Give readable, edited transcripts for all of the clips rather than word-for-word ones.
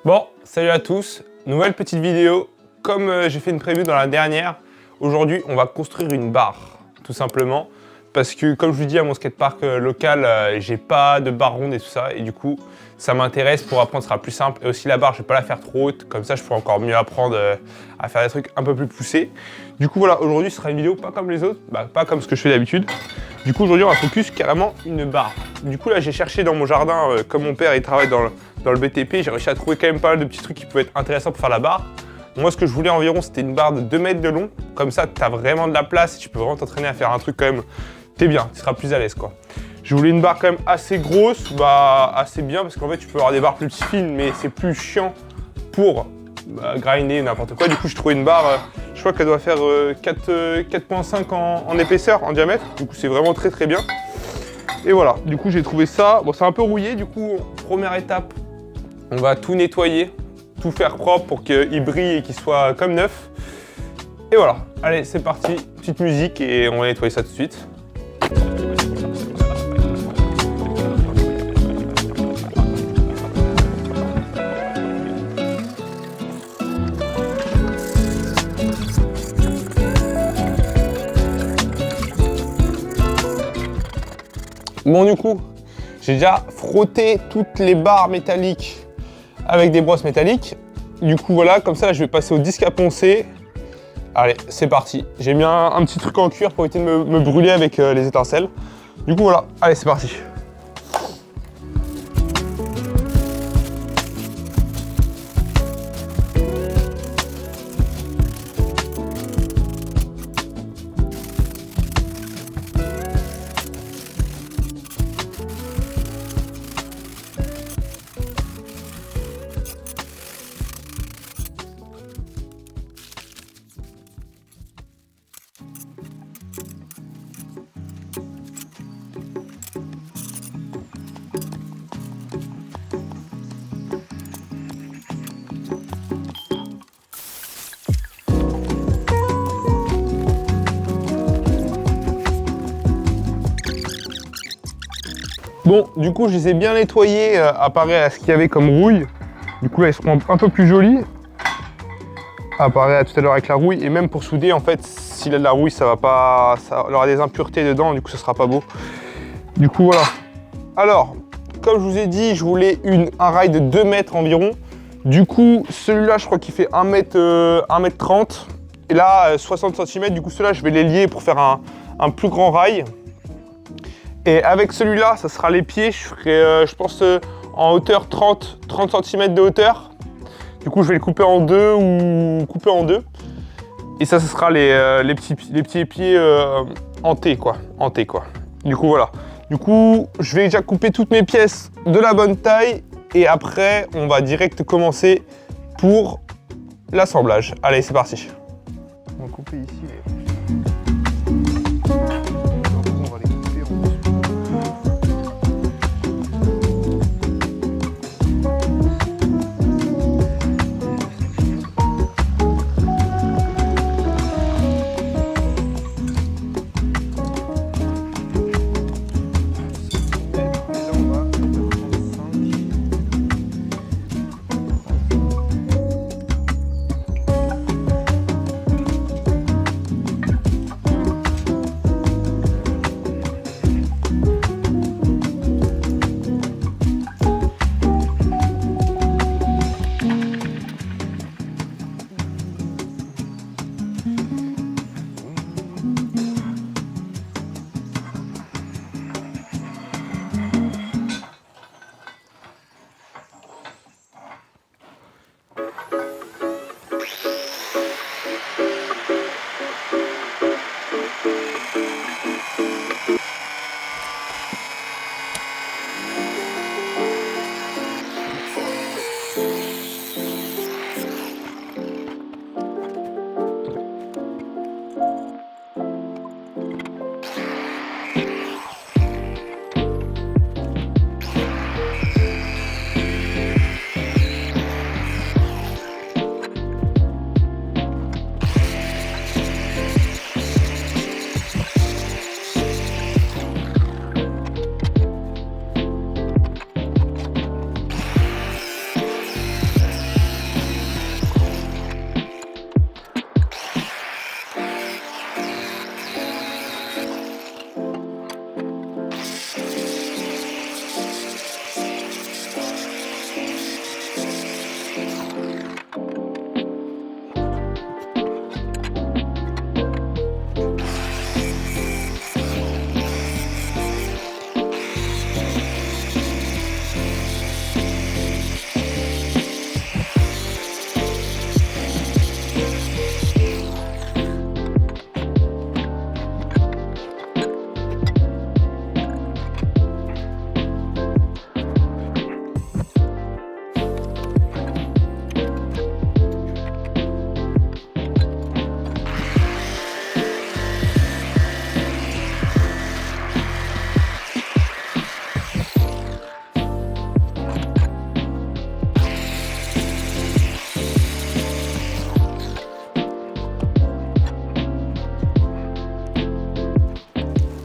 Bon, salut à tous, nouvelle petite vidéo. Comme j'ai fait une preview dans la dernière, aujourd'hui on va construire une barre, tout simplement. Parce que comme je vous dis à mon skatepark local, j'ai pas de barre ronde et tout ça. Et du coup, ça m'intéresse pour apprendre, ce sera plus simple. Et aussi la barre, je vais pas la faire trop haute. Comme ça, je pourrai encore mieux apprendre à faire des trucs un peu plus poussés. Du coup, voilà, aujourd'hui, ce sera une vidéo pas comme les autres. Pas comme ce que je fais d'habitude. Du coup, aujourd'hui, on va focus carrément une barre. Du coup, là, j'ai cherché dans mon jardin, comme mon père, il travaille dans le BTP. J'ai réussi à trouver quand même pas mal de petits trucs qui pouvaient être intéressants pour faire la barre. Moi, ce que je voulais environ, c'était une barre de 2 mètres de long. Comme ça, tu as vraiment de la place et tu peux vraiment t'entraîner à faire un truc quand même. T'es bien, tu seras plus à l'aise quoi. Je voulais une barre quand même assez grosse, assez bien, parce qu'en fait, tu peux avoir des barres plus fines, mais c'est plus chiant pour grinder n'importe quoi. Du coup, je trouvais une barre, je crois qu'elle doit faire 4,5 en épaisseur, en diamètre. Du coup, c'est vraiment très très bien. Et voilà, du coup, j'ai trouvé ça. Bon, c'est un peu rouillé, du coup, première étape, on va tout nettoyer, tout faire propre pour qu'il brille et qu'il soit comme neuf. Et voilà, allez, c'est parti, petite musique et on va nettoyer ça tout de suite. Bon, du coup, j'ai déjà frotté toutes les barres métalliques avec des brosses métalliques. Du coup, voilà, comme ça, là, je vais passer au disque à poncer. Allez, c'est parti. J'ai mis un petit truc en cuir pour éviter de me brûler avec les étincelles. Du coup, voilà. Allez, c'est parti. Bon, du coup, je les ai bien nettoyés appareil à ce qu'il y avait comme rouille. Du coup, là, ils seront un peu plus jolis. Appareil à tout à l'heure avec la rouille. Et même pour souder, en fait, s'il a de la rouille, ça va pas. Ça aura des impuretés dedans, du coup, ce sera pas beau. Du coup, voilà. Alors, comme je vous ai dit, je voulais un rail de 2 mètres environ. Du coup, celui-là, je crois qu'il fait 1 m 30. Et là, 60 cm. Du coup, ceux-là, je vais les lier pour faire un plus grand rail. Et avec celui-là, ça sera les pieds. Je ferai, je pense, en hauteur 30 cm de hauteur. Du coup, je vais le couper en deux ou couper en deux. Et ça, ce sera les petits pieds en T, quoi. En T, quoi. Du coup, voilà. Du coup, je vais déjà couper toutes mes pièces de la bonne taille. Et après, on va direct commencer pour l'assemblage. Allez, c'est parti. On va couper ici les...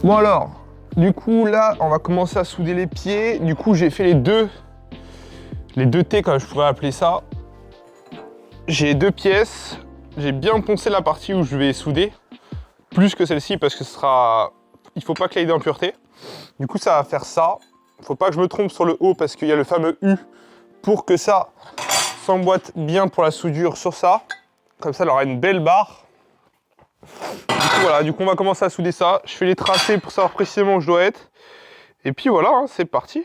Bon alors, du coup là, on va commencer à souder les pieds. Du coup, j'ai fait les deux T comme je pourrais appeler ça. J'ai 2 pièces. J'ai bien poncé la partie où je vais souder, plus que celle-ci parce que ce sera... Il faut pas qu'il y ait d'impureté. Du coup, ça va faire ça. Il faut pas que je me trompe sur le haut parce qu'il y a le fameux U pour que ça s'emboîte bien pour la soudure sur ça. Comme ça, elle aura une belle barre. Du coup, voilà, on va commencer à souder ça. Je fais les tracés pour savoir précisément où je dois être. Et puis voilà, hein, c'est parti.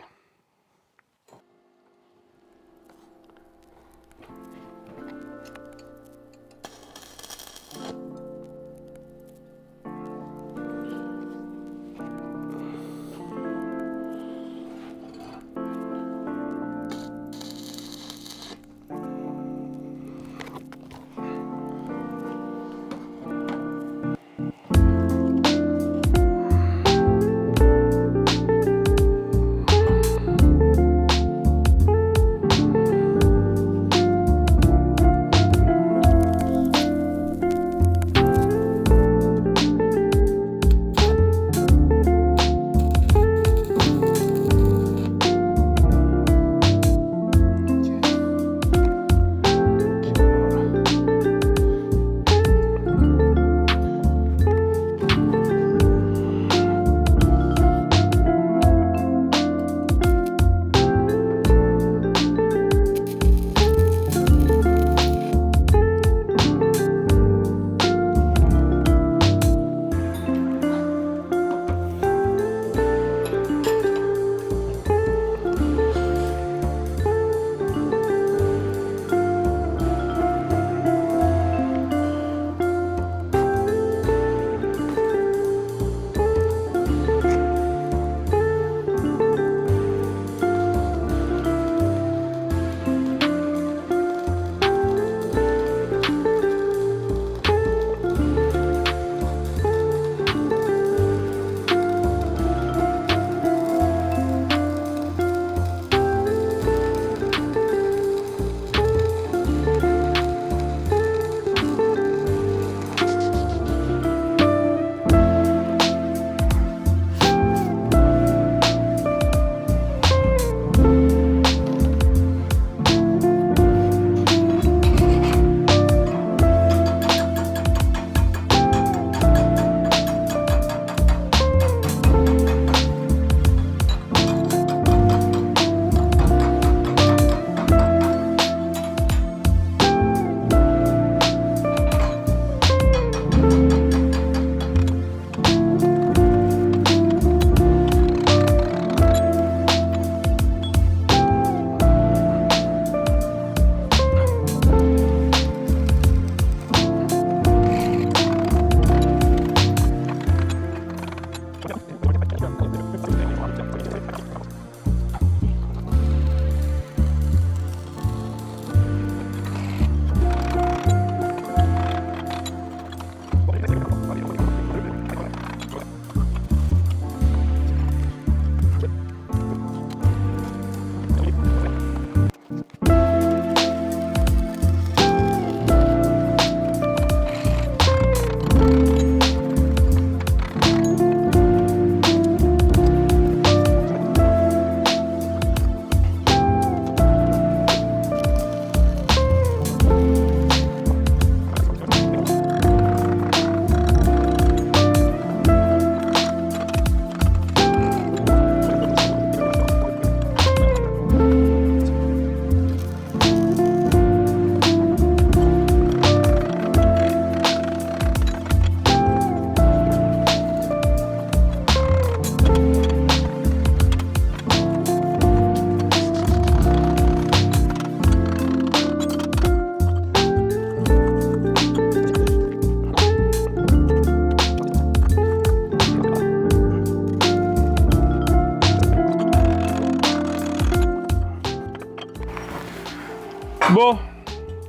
Bon,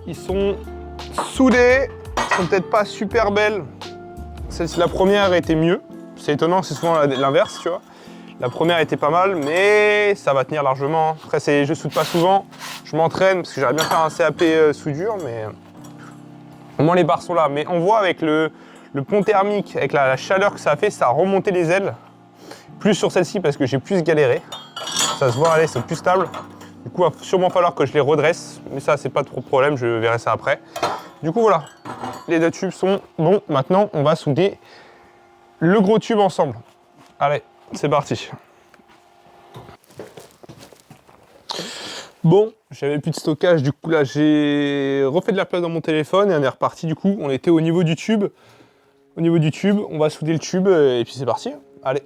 ils sont soudés, ils sont peut-être pas super belles. Celle-ci, la première était mieux. C'est étonnant, c'est souvent l'inverse, tu vois. La première était pas mal, mais ça va tenir largement. Après, je soude pas souvent, je m'entraîne parce que j'aimerais bien faire un CAP soudure, mais au moins les barres sont là. Mais on voit avec le le pont thermique, avec la chaleur que ça a fait, ça a remonté les ailes. Plus sur celle-ci parce que j'ai plus galéré. Ça se voit, allez, c'est plus stable. Du coup, il va sûrement falloir que je les redresse. Mais ça, c'est pas trop de problème, je verrai ça après. Du coup, voilà. Les deux tubes sont bons. Maintenant, on va souder le gros tube ensemble. Allez, c'est parti. Bon, j'avais plus de stockage, du coup là j'ai refait de la place dans mon téléphone et on est reparti. Du coup, on était au niveau du tube. Au niveau du tube, on va souder le tube et puis c'est parti. Allez.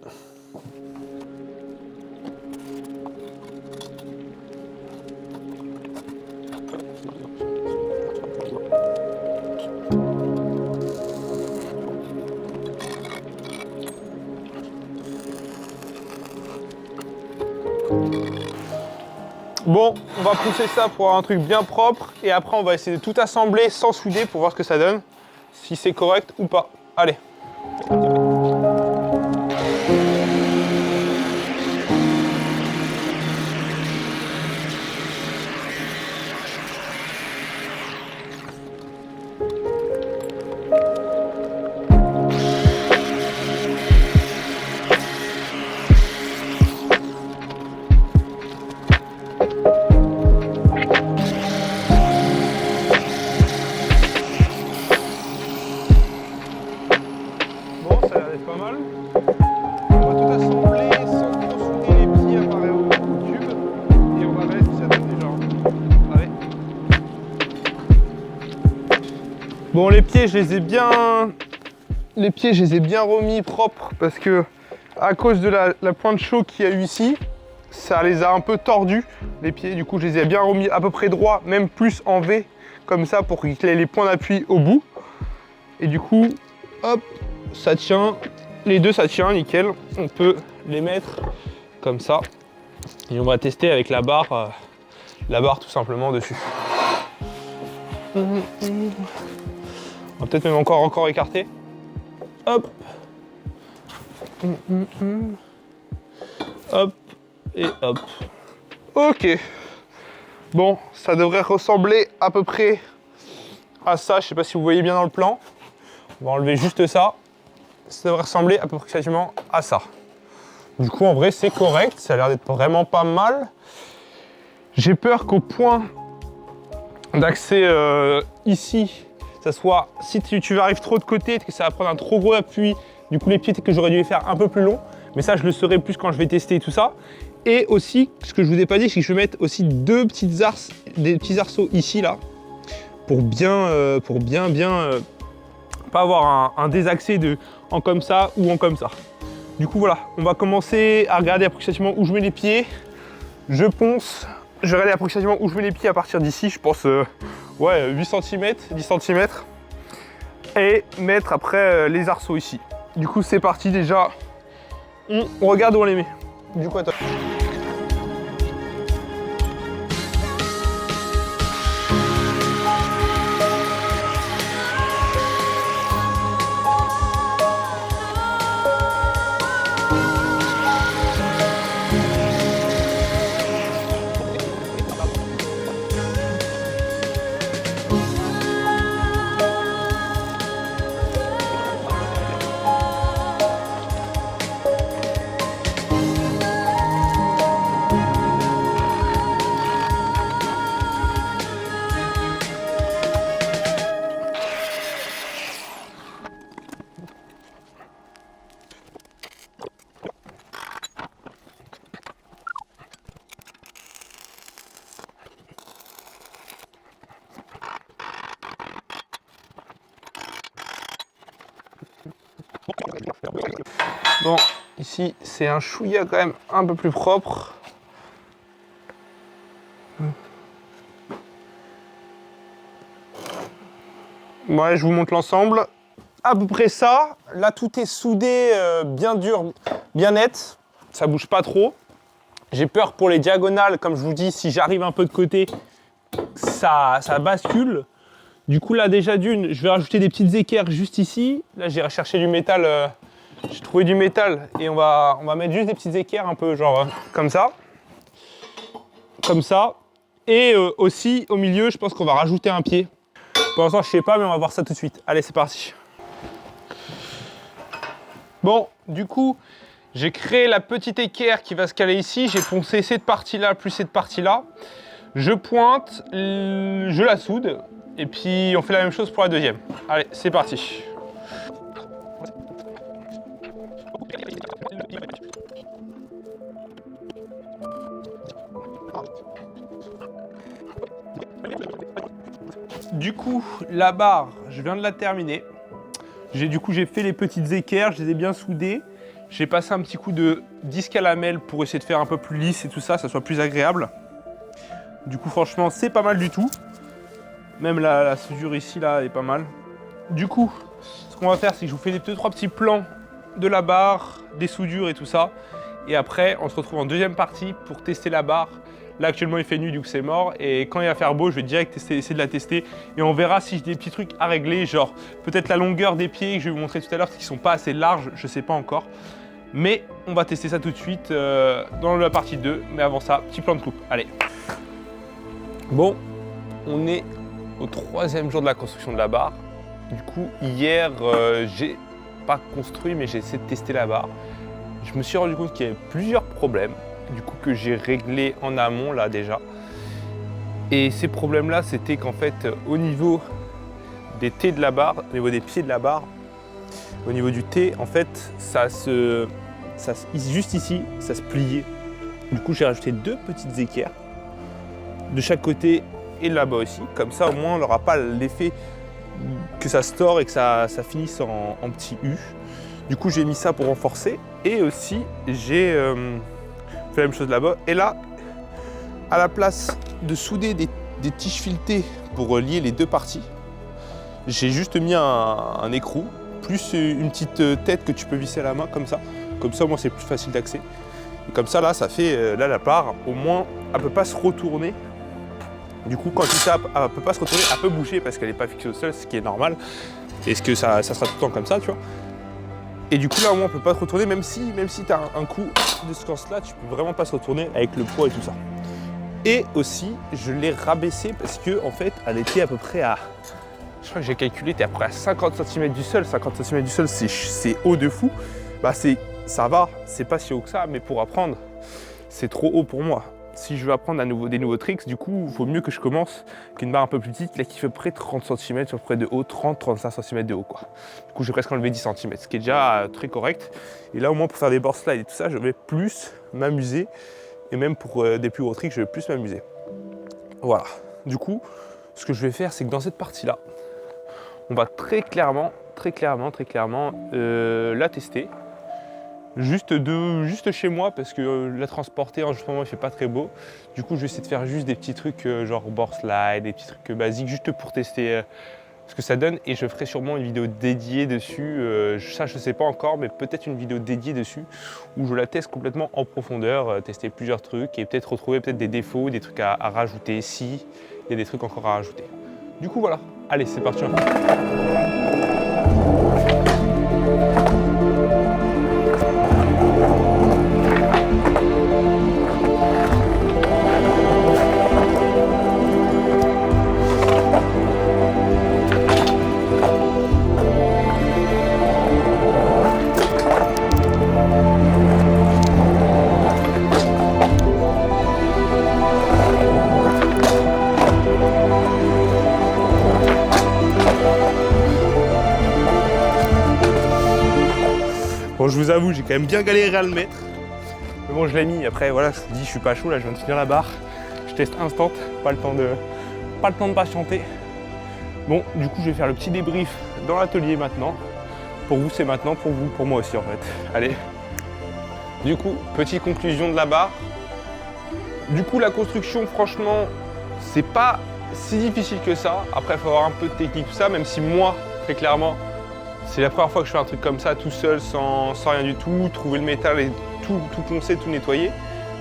Bon, on va pousser ça pour avoir un truc bien propre et après on va essayer de tout assembler sans souder pour voir ce que ça donne, si c'est correct ou pas. Allez. Pas mal. On va tout assembler sans trop souder les pieds apparaît au tube et on va voir si ça donne déjà. Allez. Bon, les pieds je les ai bien remis propres parce que à cause de la pointe chaude qu'il y a eu ici, ça les a un peu tordus les pieds. Du coup je les ai bien remis à peu près droits, même plus en V comme ça pour qu'il ait les points d'appui au bout. Et du coup, hop, ça tient, les deux ça tient, nickel. On peut les mettre comme ça. Et on va tester avec la barre tout simplement dessus. On va peut-être même encore écarter. Hop. Hop et hop. Ok. Bon, ça devrait ressembler à peu près à ça. Je sais pas si vous voyez bien dans le plan. On va enlever juste ça. Ça devrait ressembler à peu près à ça. Du coup, en vrai, c'est correct. Ça a l'air d'être vraiment pas mal. J'ai peur qu'au point d'accès ici, ça soit, si tu arrives trop de côté, que ça va prendre un trop gros appui. Du coup, les pieds, que j'aurais dû les faire un peu plus longs. Mais ça, je le saurai plus quand je vais tester tout ça. Et aussi, ce que je vous ai pas dit, c'est que je vais mettre aussi des petits arceaux ici, là, pour bien pas avoir un désaxé en comme ça ou en comme ça. Du coup voilà, on va commencer à regarder approximativement où je mets les pieds. Je ponce, je vais regarder approximativement où je mets les pieds à partir d'ici, je pense ouais 8 cm, 10 cm. Et mettre après les arceaux ici. Du coup c'est parti déjà, on regarde où on les met. Du coup attends. Bon, ici c'est un chouïa quand même un peu plus propre. Ouais, je vous montre l'ensemble. À peu près ça. Là, tout est soudé, bien dur, bien net. Ça bouge pas trop. J'ai peur pour les diagonales, comme je vous dis, si j'arrive un peu de côté, ça bascule. Du coup, là, déjà d'une, je vais rajouter des petites équerres juste ici. Là, j'irai chercher du métal. J'ai trouvé du métal et on va mettre juste des petites équerres un peu genre comme ça. Comme ça. Et aussi, au milieu, je pense qu'on va rajouter un pied. Pour l'instant, je sais pas, mais on va voir ça tout de suite. Allez, c'est parti. Bon, du coup, j'ai créé la petite équerre qui va se caler ici. J'ai poncé cette partie-là plus cette partie-là. Je pointe, je la soude. Et puis, on fait la même chose pour la deuxième. Allez, c'est parti. Du coup, la barre, je viens de la terminer. J'ai fait les petites équerres, je les ai bien soudées. J'ai passé un petit coup de disque à lamelle pour essayer de faire un peu plus lisse et tout ça, ça soit plus agréable. Du coup, franchement, c'est pas mal du tout. Même la soudure ici, là, est pas mal. Du coup, ce qu'on va faire, c'est que je vous fais les 2-3 petits plans de la barre, des soudures et tout ça. Et après, on se retrouve en deuxième partie pour tester la barre. Là, actuellement, il fait nuit, du coup, c'est mort. Et quand il va faire beau, je vais direct essayer de la tester. Et on verra si j'ai des petits trucs à régler, genre peut-être la longueur des pieds que je vais vous montrer tout à l'heure, parce qu'ils sont pas assez larges, je sais pas encore. Mais on va tester ça tout de suite dans la partie 2. Mais avant ça, petit plan de coupe. Allez. Bon, on est au 3e jour de la construction de la barre. Du coup, hier, j'ai pas construit, mais j'ai essayé de tester la barre. Je me suis rendu compte qu'il y avait plusieurs problèmes, du coup, que j'ai réglé en amont, là, déjà. Et ces problèmes-là, c'était qu'en fait, au niveau des T de la barre, au niveau des pieds de la barre, au niveau du T, en fait, juste ici, ça se pliait. Du coup, j'ai rajouté 2 petites équerres de chaque côté et là-bas aussi. Comme ça, au moins, on n'aura pas l'effet que ça se tord et que ça finisse en petit U. Du coup, j'ai mis ça pour renforcer. Et aussi, j'ai fait la même chose là-bas. Et là, à la place de souder des tiges filetées pour lier les 2 parties, j'ai juste mis un écrou, plus une petite tête que tu peux visser à la main, comme ça. Comme ça, au moins, c'est plus facile d'accès. Et comme ça, là, ça fait, là, la barre, au moins, elle ne peut pas se retourner. Du coup, quand tu tapes, elle ne peut pas se retourner, elle peut bouger parce qu'elle n'est pas fixée au sol, ce qui est normal. Et ce que ça sera tout le temps comme ça, tu vois. Et du coup, là, au moins, on ne peut pas se retourner, même si tu as un coup de ce sens-là, tu ne peux vraiment pas se retourner avec le poids et tout ça. Et aussi, je l'ai rabaissée parce qu'en fait, elle était à peu près à... Je crois que j'ai calculé, tu es à peu près à 50 cm du sol. 50 cm du sol, c'est haut de fou. Bah, ça va, c'est pas si haut que ça, mais pour apprendre, c'est trop haut pour moi. Si je veux apprendre des nouveaux tricks, du coup, il vaut mieux que je commence qu'une barre un peu plus petite, là qui fait près 30 cm sur près de haut, 30-35 cm de haut, quoi. Du coup, j'ai presque enlevé 10 cm, ce qui est déjà très correct. Et là, au moins, pour faire des board slides et tout ça, je vais plus m'amuser. Et même pour des plus gros tricks, je vais plus m'amuser. Voilà. Du coup, ce que je vais faire, c'est que dans cette partie-là, on va très clairement la tester. Juste chez moi parce que la transporter en ce moment il fait pas très beau. Du coup je vais essayer de faire juste des petits trucs genre board slide, des petits trucs basiques juste pour tester ce que ça donne et je ferai sûrement une vidéo dédiée dessus. Ça je sais pas encore mais peut-être une vidéo dédiée dessus où je la teste complètement en profondeur, tester plusieurs trucs et peut-être retrouver des défauts, des trucs à rajouter si il y a des trucs encore à rajouter. Du coup voilà, allez c'est parti. Bon, je vous avoue, j'ai quand même bien galéré à le mettre. Mais bon, je l'ai mis. Après, voilà, je vous dis, je suis pas chaud. Là, je viens de finir la barre. Je teste instant. Pas le temps de patienter. Bon, du coup, je vais faire le petit débrief dans l'atelier maintenant. Pour vous, c'est maintenant. Pour vous, pour moi aussi, en fait. Allez. Du coup, petite conclusion de la barre. Du coup, la construction, franchement, c'est pas si difficile que ça. Après, il faut avoir un peu de technique, tout ça. Même si moi, très clairement, c'est la première fois que je fais un truc comme ça tout seul, sans rien du tout, trouver le métal et tout poncer, tout nettoyer.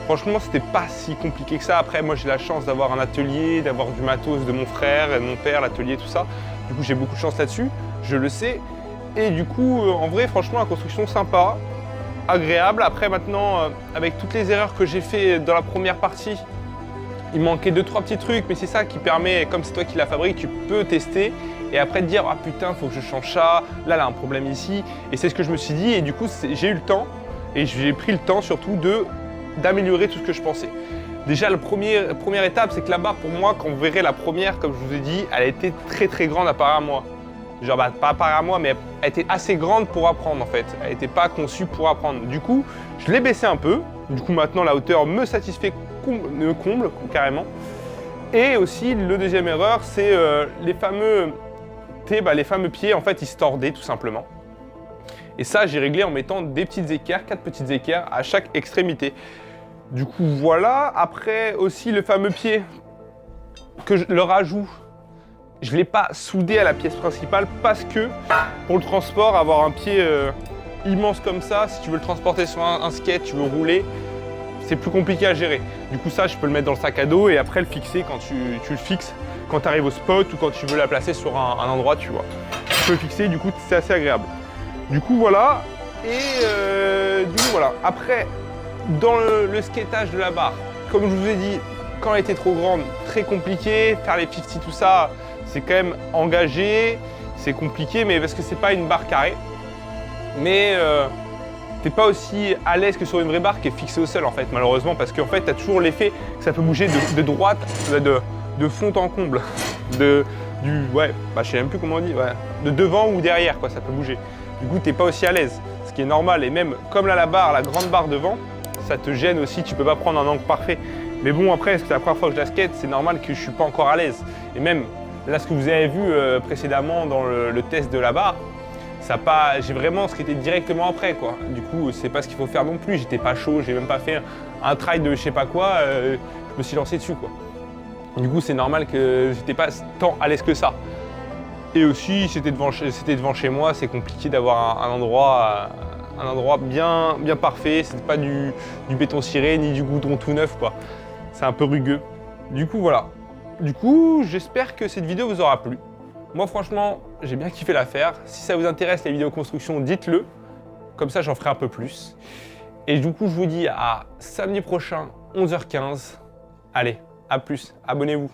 Franchement, c'était pas si compliqué que ça. Après, moi, j'ai la chance d'avoir un atelier, d'avoir du matos de mon frère et de mon père, l'atelier, tout ça. Du coup, j'ai beaucoup de chance là-dessus, je le sais. Et du coup, en vrai, franchement, la construction sympa, agréable. Après, maintenant, avec toutes les erreurs que j'ai fait dans la première partie, il manquait 2-3 petits trucs, mais c'est ça qui permet, comme c'est toi qui la fabrique, tu peux tester et après te dire ah putain faut que je change ça, là un problème ici, et c'est ce que je me suis dit, et du coup j'ai eu le temps, et j'ai pris le temps surtout d'améliorer tout ce que je pensais. Déjà la première étape, c'est que la barre pour moi, quand vous verrez la première, comme je vous ai dit, elle a été très grande à part à moi. Genre pas à part à moi, mais elle était assez grande pour apprendre en fait. Elle n'était pas conçue pour apprendre. Du coup, je l'ai baissé un peu. Du coup maintenant la hauteur me satisfait, me comble carrément. Et aussi le deuxième erreur, c'est les fameux pieds en fait ils se tordaient tout simplement. Et ça j'ai réglé en mettant des petites équerres, 4 petites équerres à chaque extrémité. Du coup voilà, après aussi le fameux pied que le rajout, je ne l'ai pas soudé à la pièce principale parce que pour le transport, avoir un pied immense comme ça, si tu veux le transporter sur un skate, tu veux rouler, c'est plus compliqué à gérer. Du coup ça, je peux le mettre dans le sac à dos et après le fixer quand tu le fixes, quand tu arrives au spot ou quand tu veux la placer sur un endroit, tu vois. Tu peux le fixer, du coup c'est assez agréable. Du coup voilà, et du coup voilà. Après, dans le skatage de la barre, comme je vous ai dit, quand elle était trop grande, très compliqué, faire les 50, tout ça, c'est quand même engagé, c'est compliqué, mais parce que c'est pas une barre carrée. Mais t'es pas aussi à l'aise que sur une vraie barre qui est fixée au sol en fait, malheureusement, parce qu'en fait t'as toujours l'effet que ça peut bouger de droite, de fond en comble, je sais même plus comment on dit, ouais, de devant ou derrière quoi, ça peut bouger. Du coup t'es pas aussi à l'aise, ce qui est normal, et même comme là la grande barre devant, ça te gêne aussi, tu peux pas prendre un angle parfait. Mais bon après, c'est la première fois que je la skate, c'est normal que je suis pas encore à l'aise. Et même là ce que vous avez vu précédemment dans le test de la barre, j'ai vraiment skaté directement après quoi. Du coup c'est pas ce qu'il faut faire non plus, j'étais pas chaud, j'ai même pas fait un try de je sais pas quoi, je me suis lancé dessus quoi. Du coup c'est normal que j'étais pas tant à l'aise que ça. Et aussi c'était devant chez moi, c'est compliqué d'avoir un endroit bien parfait, c'était pas du béton ciré ni du goudron tout neuf quoi. C'est un peu rugueux. Du coup voilà. Du coup j'espère que cette vidéo vous aura plu. Moi franchement j'ai bien kiffé la faire. Si ça vous intéresse les vidéos construction, dites-le. Comme ça j'en ferai un peu plus. Et du coup je vous dis à samedi prochain 11h15. Allez, à plus, abonnez-vous.